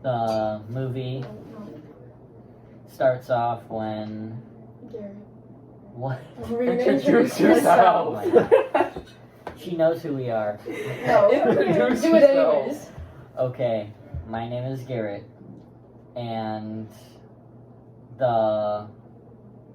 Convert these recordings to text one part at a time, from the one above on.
The movie starts off when... Garrett. What? Introduce Oh yourself. my God. She knows who we are. No, Introduce do it yourself. anyways. Okay, my name is Garrett, and the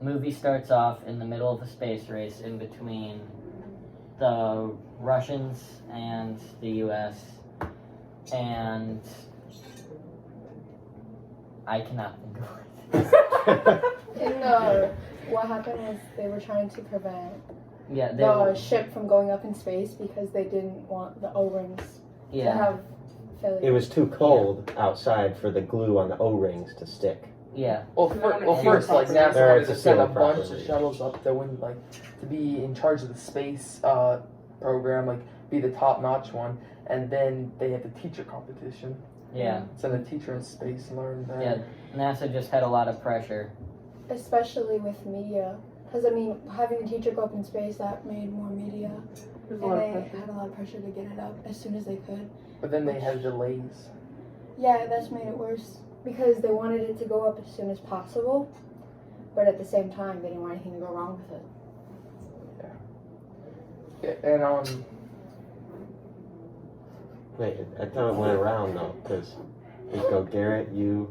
movie starts off in the middle of a space race in between the Russians and the US, and I cannot think of it. And what happened was they were trying to prevent Yeah, they the were, ship from going up in space because they didn't want the O-rings to yeah, have failure. It was too cold outside for the glue on the O-rings to stick. yeah, Well, first, like NASA There, wanted it's a to send a seal bunch property. of shuttles up that would like to be in charge of the space program, like be the top-notch one, and then they had the teacher competition. yeah, Send a teacher in space and learn that. yeah. NASA just had a lot of pressure. Especially with media. Because, I mean, having a teacher go up in space, that made more media. There's a And lot they of pressure. had a lot of pressure to get it up as soon as they could. But then they had delays. Yeah, that's made it worse. Because they wanted it to go up as soon as possible. But at the same time, they didn't want anything to go wrong with it. Yeah, and Wait, I thought it went around though, because we go Garrett, you.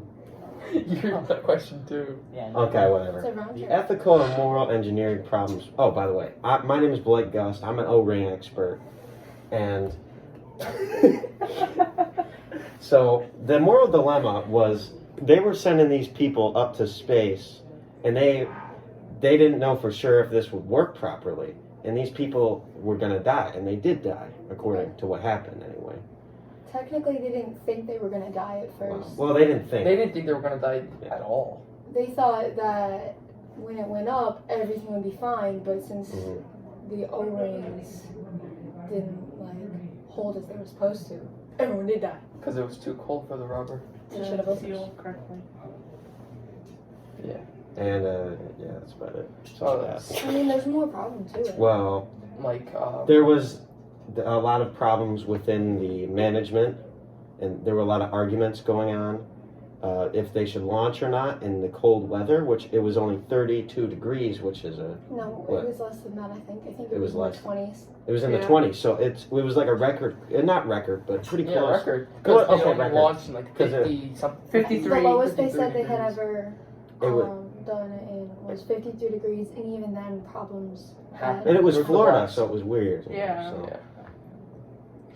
you have that question too. Yeah. Okay, whatever. It's a round The trip. ethical and moral engineering problems. Oh, by the way, my name is Blake Gust. I'm an O-ring expert, and so the moral dilemma was they were sending these people up to space, and they didn't know for sure if this would work properly, and these people were gonna die, and they did die according to what happened anyway. Technically, they didn't think they were going to die at first. Well, they didn't think. They didn't think they were gonna die at all. They thought that when it went up, everything would be fine. But since Mhm. the O-rings didn't, like, hold as they were supposed to, everyone did die. Because it was too cold for the rubber. They should have listened. seal correctly. And yeah, that's about it. So I mean, there's more problem to it. Well, like there was a lot of problems within the management, and there were a lot of arguments going on if they should launch or not in the cold weather, which it was only 32 degrees, which is No, What? it was less than that, I think. I think It it was was in the less. 20s. it was in the Yeah. 20s, so it was like a record, not record, but pretty yeah, close. record. Well, Because they okay, only record. launched in like 'Cause it- 50 something. 53. The lowest they 53 said they had degrees. ever It would- done it in was 53 degrees, and even then, problems had. And it was With the Florida, box. so it was weird. Yeah. So. Yeah.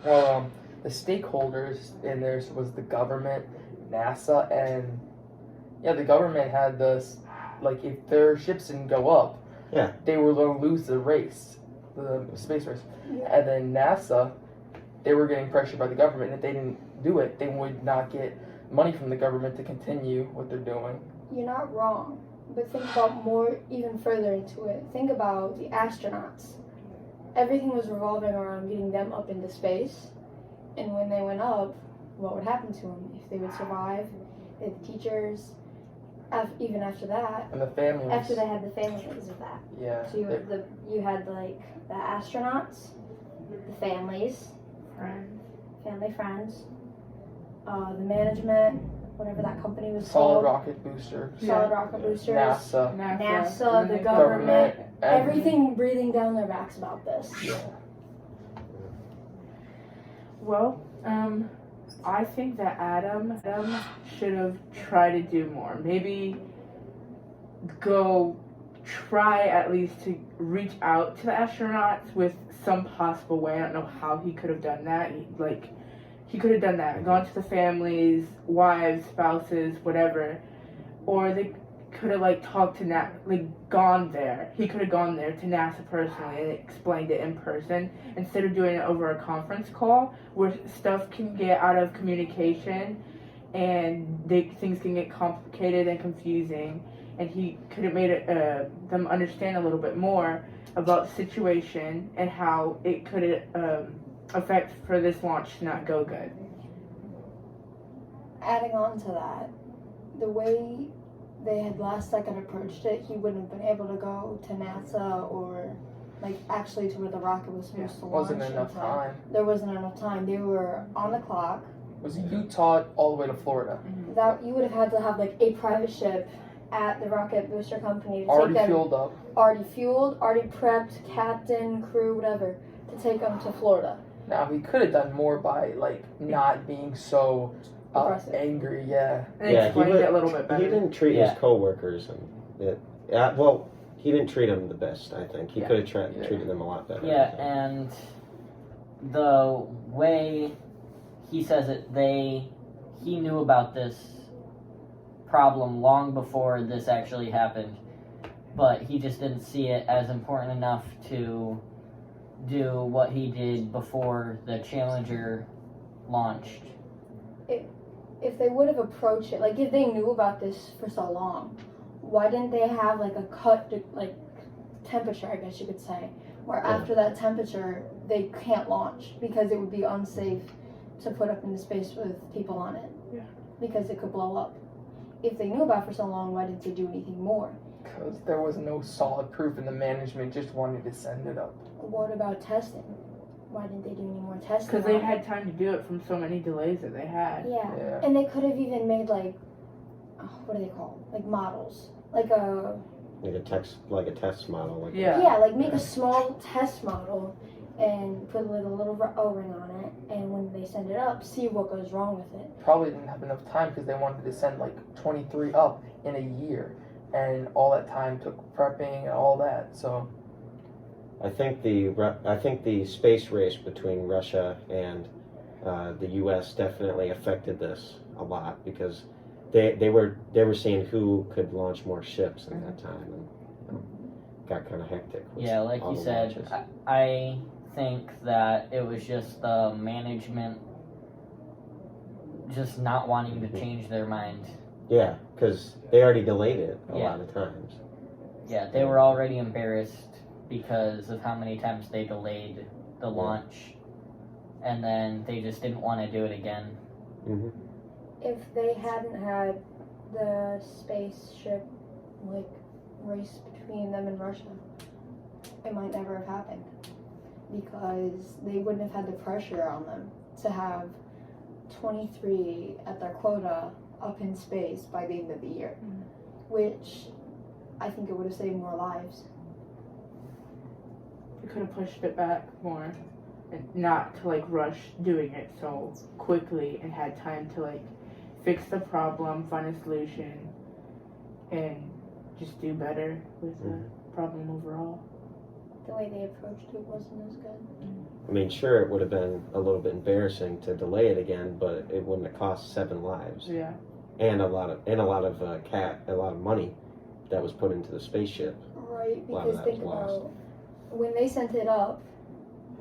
Well, the stakeholders in there was the government, NASA, and the government had this, like, if their ships didn't go up, Yeah. they were going to lose the race, the space race. Yeah. And then NASA, they were getting pressured by the government. If they didn't do it, they would not get money from the government to continue what they're doing. You're not wrong, but think about more, even further into it. Think about the astronauts. Everything was revolving around getting them up into space, and when they went up, what would happen to them? If they would survive, the teachers, even after that, And the families. after they had the families of that. Yeah. So you had like the astronauts, the families, family friends, the management, whatever that company was Solid called, rocket booster. solid rocket boosters, NASA. NASA, and the then government, and- everything breathing down their backs about this. Yeah. Well, I think that Adam should have tried to do more. Maybe go try at least to reach out to the astronauts with some possible way. I don't know how he could have done that. He could have done that, gone to the families, wives, spouses, whatever, or they could have talked to gone there. He could have gone there to NASA personally and explained it in person instead of doing it over a conference call where stuff can get out of communication and things can get complicated and confusing. And he could have made them understand a little bit more about the situation and how it could affect for this launch to not go good. Adding on to that, the way they had last second approached it, he wouldn't have been able to go to NASA or actually to where the rocket was supposed to launch. Wasn't enough in time. There wasn't enough time. They were on the clock. was Utah all the way to Florida. That you would have had to have like a private ship at the rocket booster company to Already take them, fueled up. already fueled, already prepped, captain, crew, whatever, to take them to Florida. Now he could have done more by like not being so Aggressive. angry. Yeah. And Yeah, he explained would- it a little bit He better. didn't treat Yeah. his coworkers and well, he didn't treat them the best. I think he Yeah. could have Yeah. treated them a lot better. Yeah, and the way he says it, he knew about this problem long before this actually happened, but he just didn't see it as important enough to do what he did before the Challenger launched. If they would have approached it, like if they knew about this for so long, why didn't they have like a temperature, I guess you could say, where Yeah. after that temperature they can't launch because it would be unsafe to put up into space with people on it. Yeah. Because it could blow up. If they knew about it for so long, why didn't they do anything more? Because there was no solid proof, and the management just wanted to send it up. What about testing? Why didn't they do any more testing? Because they on it? had time to do it from so many delays that they had. Yeah. Yeah. And they could have even made like, what are they called? Like models. Like a like a test model. Like Yeah. Yeah, like make a small test model and put like a little O-ring on it, and when they send it up, see what goes wrong with it. Probably didn't have enough time because they wanted to send like 23 up in a year, and all that time took prepping and all that. So I think the space race between Russia and the U.S. definitely affected this a lot because they were seeing who could launch more ships at that time, and got kind of hectic. with Yeah, like all you the said, launches. I think that it was just the management just not wanting to change their mind. Yeah, because they already delayed it a Yeah. lot of times. Yeah, they were already embarrassed because of how many times they delayed the Yeah. launch, and then they just didn't want to do it again. Hmm. If they hadn't had the spaceship like race between them and Russia, it might never have happened because they wouldn't have had the pressure on them to have 23 at their quota up in space by the end of the year, which I think it would have saved more lives. They could have pushed it back more and not to like rush doing it so quickly and had time to like fix the problem, find a solution, and just do better with the problem overall. The way they approached it wasn't as good. I mean, sure, it would have been a little bit embarrassing to delay it again, but it wouldn't have cost 7 lives Yeah. and a lot of money that was put into the spaceship. Right, A lot of because that think was lost. about when they sent it up,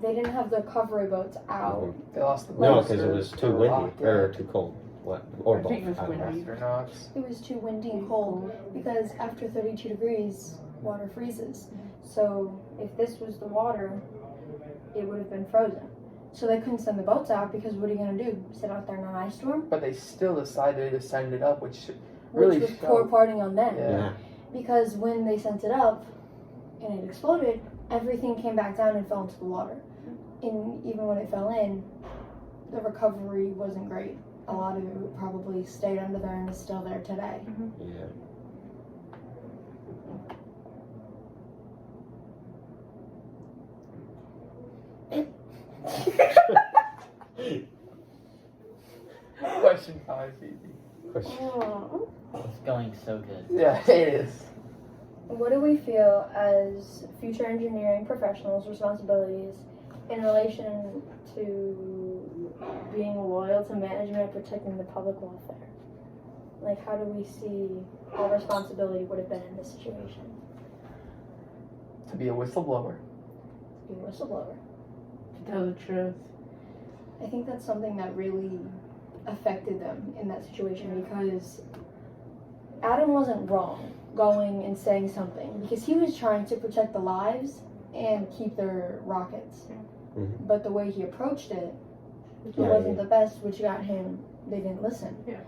they didn't have the recovery boats out. Mhm. they lost the No, boosters, because it was too the windy rocket, or too cold. Or I both. think it was I don't know. windy. astronauts. It was too windy and cold because after 32 degrees, water freezes. So if this was the water, it would have been frozen. So they couldn't send the boats out because what are you going to do? Sit out there in an ice storm? But they still decided to send it up, which really Which was showed. poor parting on them. Yeah. Yeah. Because when they sent it up and it exploded, everything came back down and fell into the water. And even when it fell in, the recovery wasn't great. A lot of it probably stayed under there and is still there today. Yeah. Question 5, Phoebe. It's going so good. Yeah, it is. What do we feel as future engineering professionals' responsibilities in relation to being loyal to management and protecting the public welfare? Like, how do we see our responsibility would have been in this situation? To be a whistleblower. Be a whistleblower. To tell the truth. I think that's something that really affected them in that situation because Adam wasn't wrong going and saying something because he was trying to protect the lives and keep their rockets. Mhm. But the way he approached it, it Yeah, wasn't yeah. the best, which got him, they didn't listen. Yeah.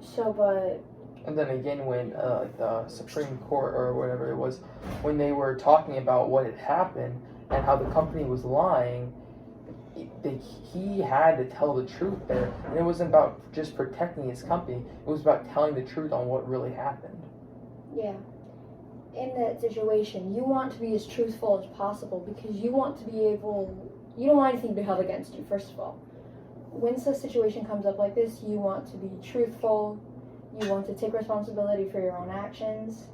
So, but And then again, when the Supreme Court or whatever it was, when they were talking about what had happened and how the company was lying, he had to tell the truth there, and it wasn't about just protecting his company. It was about telling the truth on what really happened. Yeah. In that situation, you want to be as truthful as possible because you want to be able, you don't want anything to be held against you, first of all. When such situation comes up like this, you want to be truthful, you want to take responsibility for your own actions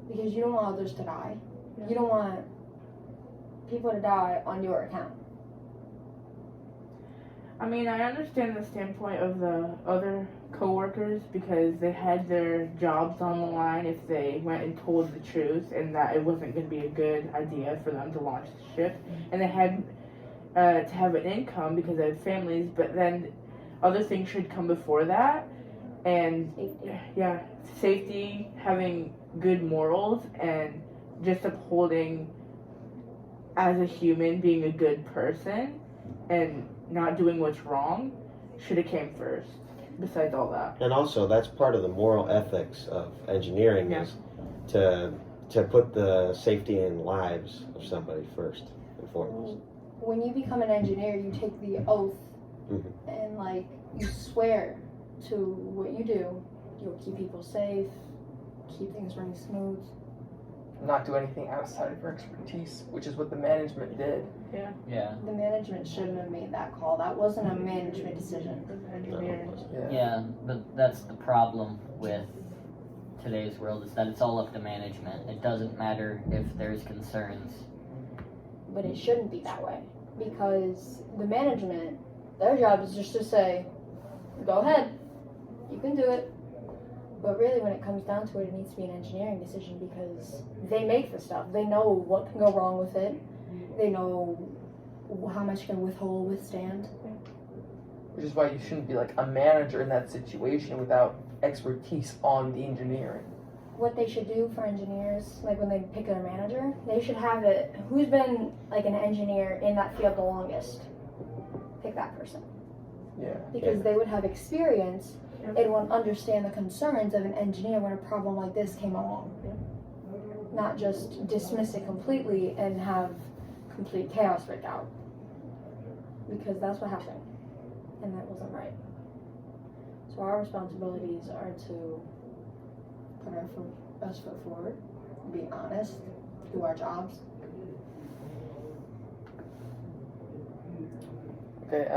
because you don't want others to die. Yeah. You don't want people to die on your account. I mean, I understand the standpoint of the other coworkers because they had their jobs on the line if they went and told the truth and that it wasn't going to be a good idea for them to launch the ship. And they had to have an income because they had families, but then other things should come before that. And Safety. yeah, safety, having good morals, and just upholding as a human, being a good person, and not doing what's wrong should have came first. Besides all that, And also, that's part of the moral ethics of engineering Yeah. is to put the safety and lives of somebody first and foremost. When you become an engineer, you take the oath Mhm. and like you swear to what you do. You'll keep people safe, keep things running smooth. Not do anything outside of your expertise, which is what the management did. Yeah. The management shouldn't have made that call. That wasn't a management decision. engineers. Yeah, but that's the problem with today's world is that it's all up to management. It doesn't matter if there's concerns. But it shouldn't be that way because the management, their job is just to say, go ahead, you can do it. But really, when it comes down to it, it needs to be an engineering decision because they make the stuff. They know what can go wrong with it. They know how much can withstand. Which is why you shouldn't be like a manager in that situation without expertise on the engineering. What they should do for engineers, like when they pick their manager, they should have it. Who's been like an engineer in that field the longest? Pick that person Yeah. because they would have experience and would understand the concerns of an engineer when a problem like this came along. Not just dismiss it completely and have complete chaos break out. Because that's what happened. And that wasn't right. So our responsibilities are to put our best foot forward, be honest, do our jobs. Okay,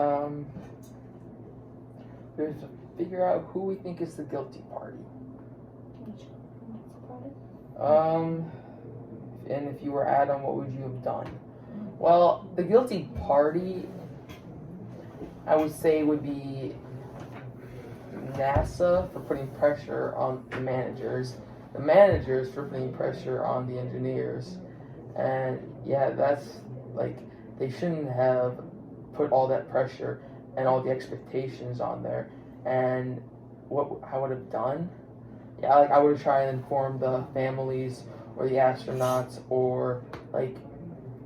we have to figure out who we think is the guilty party. And if you were Adam, what would you have done? Well, the guilty party, I would say, would be NASA for putting pressure on the managers for putting pressure on the engineers. And yeah, that's like, they shouldn't have put all that pressure and all the expectations on there. And what I would have done, yeah, like I would have tried to inform the families or the astronauts or like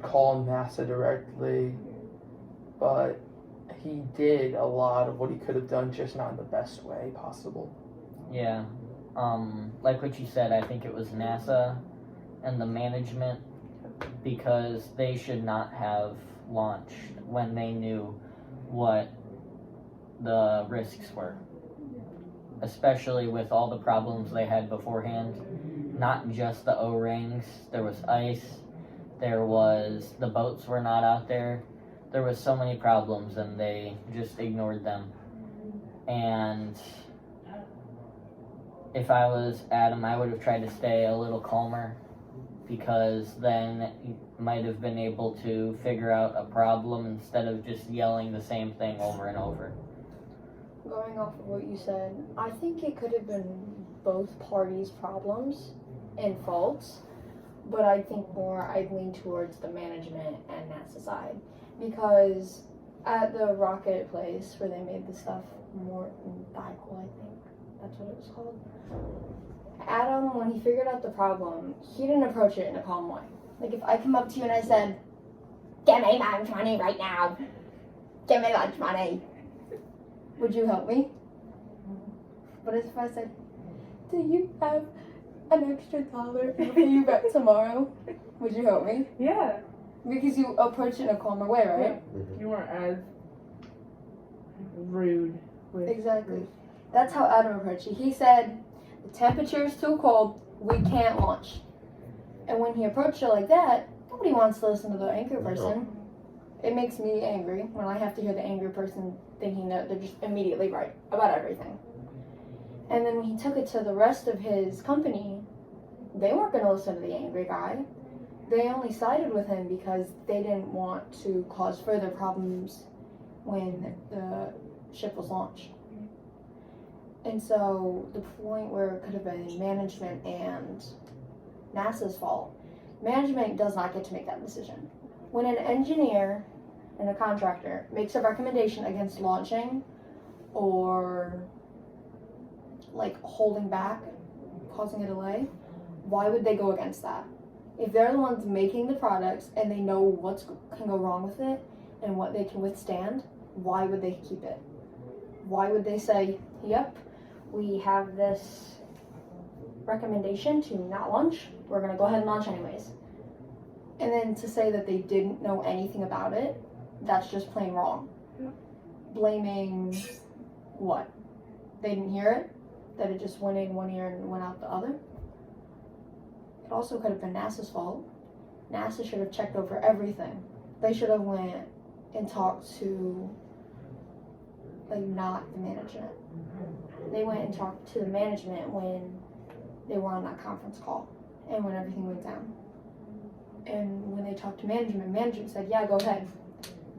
call NASA directly. But he did a lot of what he could have done, just not in the best way possible. Yeah. Like what you said, I think it was NASA and the management because they should not have launched when they knew what the risks were. Especially with all the problems they had beforehand. Not just the O-rings, there was ice, the boats were not out there. There was so many problems and they just ignored them. And if I was Adam, I would have tried to stay a little calmer because then you might have been able to figure out a problem instead of just yelling the same thing over and over. Going off of what you said, I think it could have been both parties' problems and faults, but I think more I'd lean towards the management and NASA side. Because at the rocket place where they made the stuff, Morton Dickel, I think that's what it was called. Adam, when he figured out the problem, he didn't approach it in a calm way. Like if I come up to you and I said, "Give me lunch money right now. Give me lunch money." Would you help me? But if I said, "Do you have an extra $1 I'll pay you back tomorrow?" Would you help me? Yeah. Because you approach it in a calmer way, right? You weren't as rude with Exactly. That's how Adam approached it. He said, the temperature is too cold, we can't launch. And when he approached it like that, nobody wants to listen to the angry person. It makes me angry when I have to hear the angry person thinking that they're just immediately right about everything. And then when he took it to the rest of his company, they weren't going to listen to the angry guy. They only sided with him because they didn't want to cause further problems when the ship was launched. And so the point where it could have been management and NASA's fault, management does not get to make that decision. When an engineer and a contractor makes a recommendation against launching or like holding back, causing a delay, why would they go against that? If they're the ones making the products and they know what can go wrong with it and what they can withstand, why would they keep it? Why would they say, yep, we have this recommendation to not launch, we're going to go ahead and launch anyways. And then to say that they didn't know anything about it, that's just plain wrong. Yeah. Blaming what? They didn't hear it? That it just went in one ear and went out the other? It also could have been NASA's fault. NASA should have checked over everything. They should have went and talked to, like, not the management. They went and talked to the management when they were on that conference call and when everything went down. And when they talked to management said, yeah, go ahead.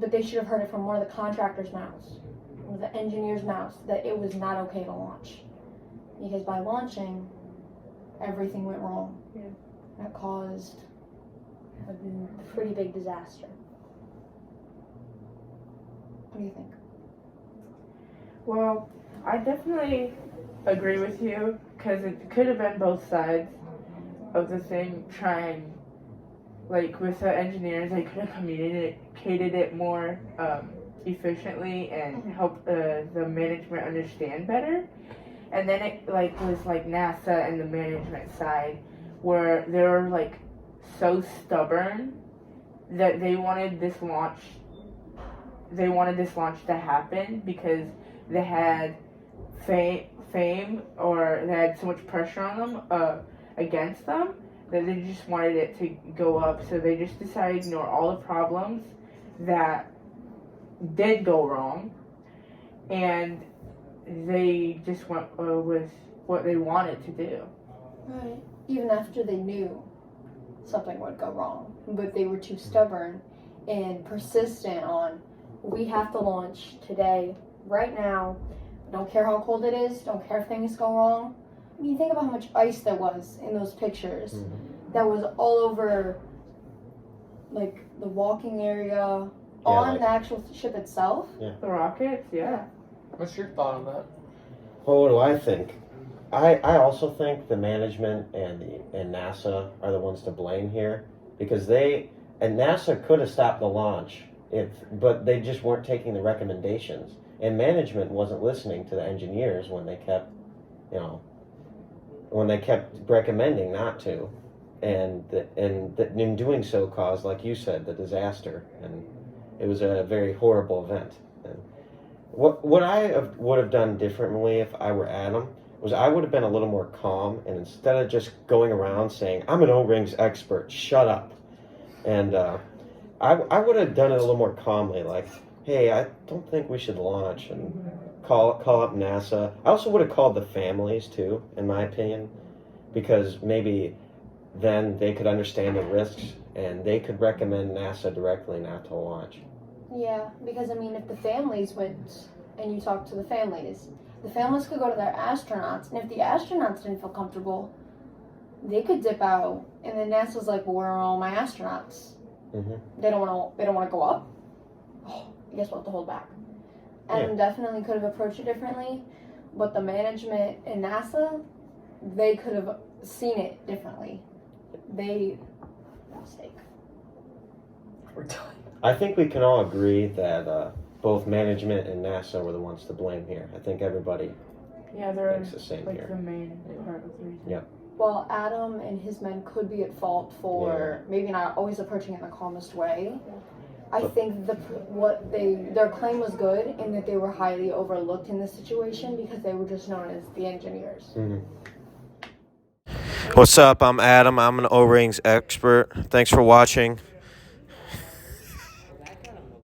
But they should have heard it from one of the contractors' mouths, one of the engineers' mouths, that it was not okay to launch. Because by launching, everything went wrong. Yeah. That caused a pretty big disaster. What do you think? Well, I definitely agree with you because it could have been both sides of the thing trying, like with the engineers, they could have communicated it more efficiently and helped the management understand better. And then it was NASA and the management side where they were like so stubborn that they wanted this launch to happen because they had fame or they had so much pressure on them against them that they just wanted it to go up. So they just decided to ignore all the problems that did go wrong, and they just went with what they wanted to do. Right. Even after they knew something would go wrong, but they were too stubborn and persistent on, we have to launch today, right now. Don't care how cold it is, don't care if things go wrong. I mean, think about how much ice there was in those pictures. That was all over, like, the walking area, on the actual ship itself. The rockets, yeah. What's your thought on that? Well, what do I think? I also think the management and NASA are the ones to blame here because NASA could have stopped the launch but they just weren't taking the recommendations, and management wasn't listening to the engineers when they kept recommending not to, and in doing so caused, like you said, the disaster, and it was a very horrible event. And what I would have done differently if I were Adam was I would have been a little more calm, and instead of just going around saying, I'm an O-rings expert, shut up. And I would have done it a little more calmly, like, hey, I don't think we should launch, and call up NASA. I also would have called the families too, in my opinion, because maybe then they could understand the risks and they could recommend NASA directly not to launch. Yeah, because I mean, if the families went and you talked to the families could go to their astronauts, and if the astronauts didn't feel comfortable, they could dip out. And then NASA's like, well, where are all my astronauts? Mm-hmm. They don't want to go up. Oh, I guess we'll have to hold back. Adam definitely could have approached it differently, but the management in NASA, they could have seen it differently. Mistake. We're done. I think we can all agree that both management and NASA were the ones to blame here. I think everybody Yeah, they're thinks the same like here. the main part of the reason. Yep. while Adam and his men could be at fault for maybe not always approaching it in the calmest way, I think their claim was good in that they were highly overlooked in this situation because they were just known as the engineers. What's up? I'm Adam. I'm an O-rings expert. Thanks for watching.